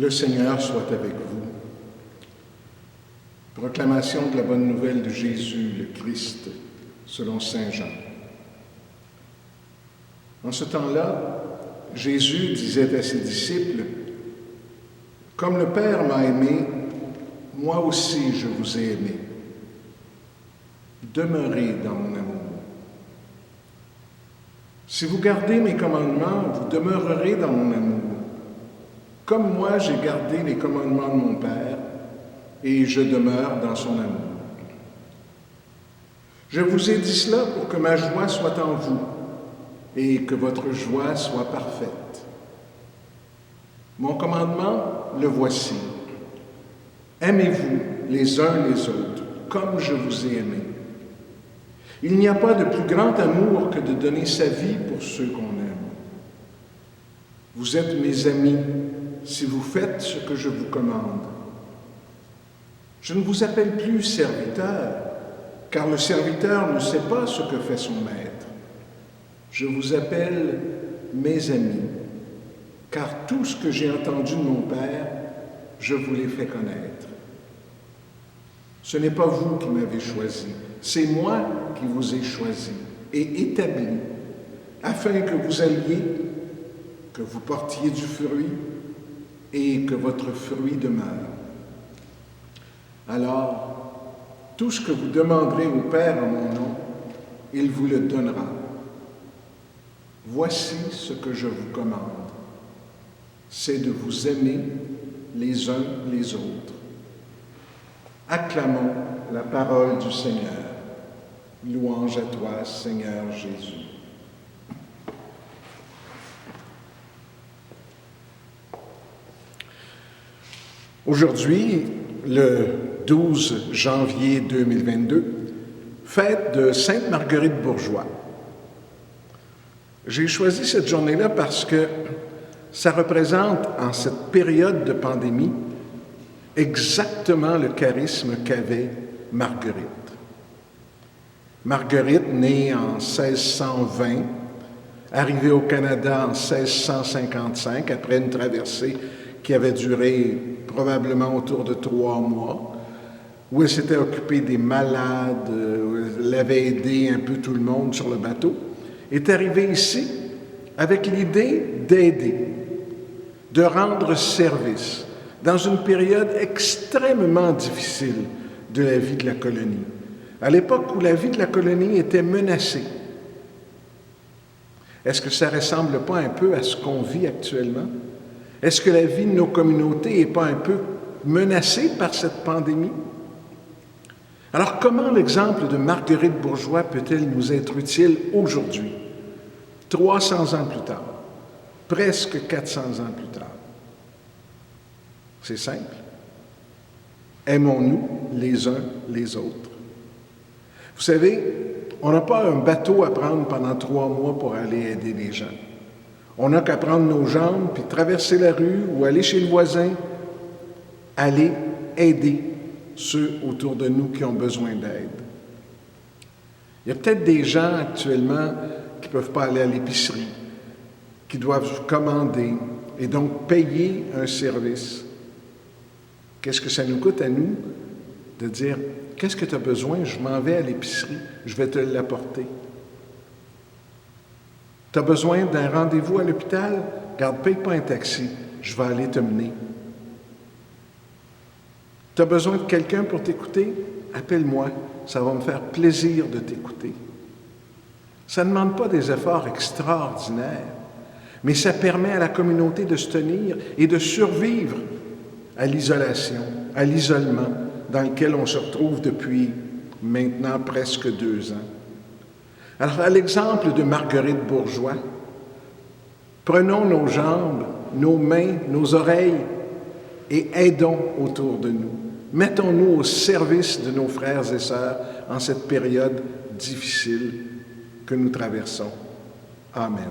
Le Seigneur soit avec vous. Proclamation de la bonne nouvelle de Jésus, le Christ, selon saint Jean. En ce temps-là, Jésus disait à ses disciples, « Comme le Père m'a aimé, moi aussi je vous ai aimé. Demeurez dans mon amour. Si vous gardez mes commandements, vous demeurerez dans mon amour. Comme moi j'ai gardé les commandements de mon Père, et je demeure dans son amour. Je vous ai dit cela pour que ma joie soit en vous, et que votre joie soit parfaite. Mon commandement, le voici. Aimez-vous les uns les autres, comme je vous ai aimé. Il n'y a pas de plus grand amour que de donner sa vie pour ceux qu'on aime. Vous êtes mes amis si vous faites ce que je vous commande. Je ne vous appelle plus serviteur, car le serviteur ne sait pas ce que fait son maître. Je vous appelle mes amis, car tout ce que j'ai entendu de mon Père, je vous l'ai fait connaître. Ce n'est pas vous qui m'avez choisi, c'est moi qui vous ai choisi et établi, afin que vous alliez, que vous portiez du fruit et que votre fruit demeure. Alors, tout ce que vous demanderez au Père en mon nom, il vous le donnera. Voici ce que je vous commande, c'est de vous aimer les uns les autres. Acclamons la parole du Seigneur. Louange à toi, Seigneur Jésus. Aujourd'hui, le 12 janvier 2022, fête de Sainte Marguerite Bourgeoys. J'ai choisi cette journée-là parce que ça représente, en cette période de pandémie, exactement le charisme qu'avait Marguerite. Marguerite, née en 1620, arrivée au Canada en 1655, après une traversée qui avait duré probablement autour de 3 mois, où elle s'était occupée des malades, elle avait aidé un peu tout le monde sur le bateau, est arrivée ici avec l'idée d'aider, de rendre service, dans une période extrêmement difficile de la vie de la colonie, à l'époque où la vie de la colonie était menacée. Est-ce que ça ne ressemble pas un peu à ce qu'on vit actuellement? Est-ce que la vie de nos communautés n'est pas un peu menacée par cette pandémie? Alors, comment l'exemple de Marguerite Bourgeoys peut-elle nous être utile aujourd'hui, 300 ans plus tard, presque 400 ans plus tard? C'est simple. Aimons-nous les uns les autres. Vous savez, on n'a pas un bateau à prendre pendant 3 mois pour aller aider les gens. On n'a qu'à prendre nos jambes, puis traverser la rue ou aller chez le voisin, aller aider ceux autour de nous qui ont besoin d'aide. Il y a peut-être des gens actuellement qui ne peuvent pas aller à l'épicerie, qui doivent commander et donc payer un service. Qu'est-ce que ça nous coûte à nous de dire « Qu'est-ce que tu as besoin? Je m'en vais à l'épicerie, je vais te l'apporter. » Tu as besoin d'un rendez-vous à l'hôpital? Garde, paye pas un taxi, je vais aller te mener. Tu as besoin de quelqu'un pour t'écouter? Appelle-moi, ça va me faire plaisir de t'écouter. Ça ne demande pas des efforts extraordinaires, mais ça permet à la communauté de se tenir et de survivre à l'isolation, à l'isolement dans lequel on se retrouve depuis maintenant presque 2 ans. Alors, à l'exemple de Marguerite Bourgeoys, prenons nos jambes, nos mains, nos oreilles et aidons autour de nous. Mettons-nous au service de nos frères et sœurs en cette période difficile que nous traversons. Amen.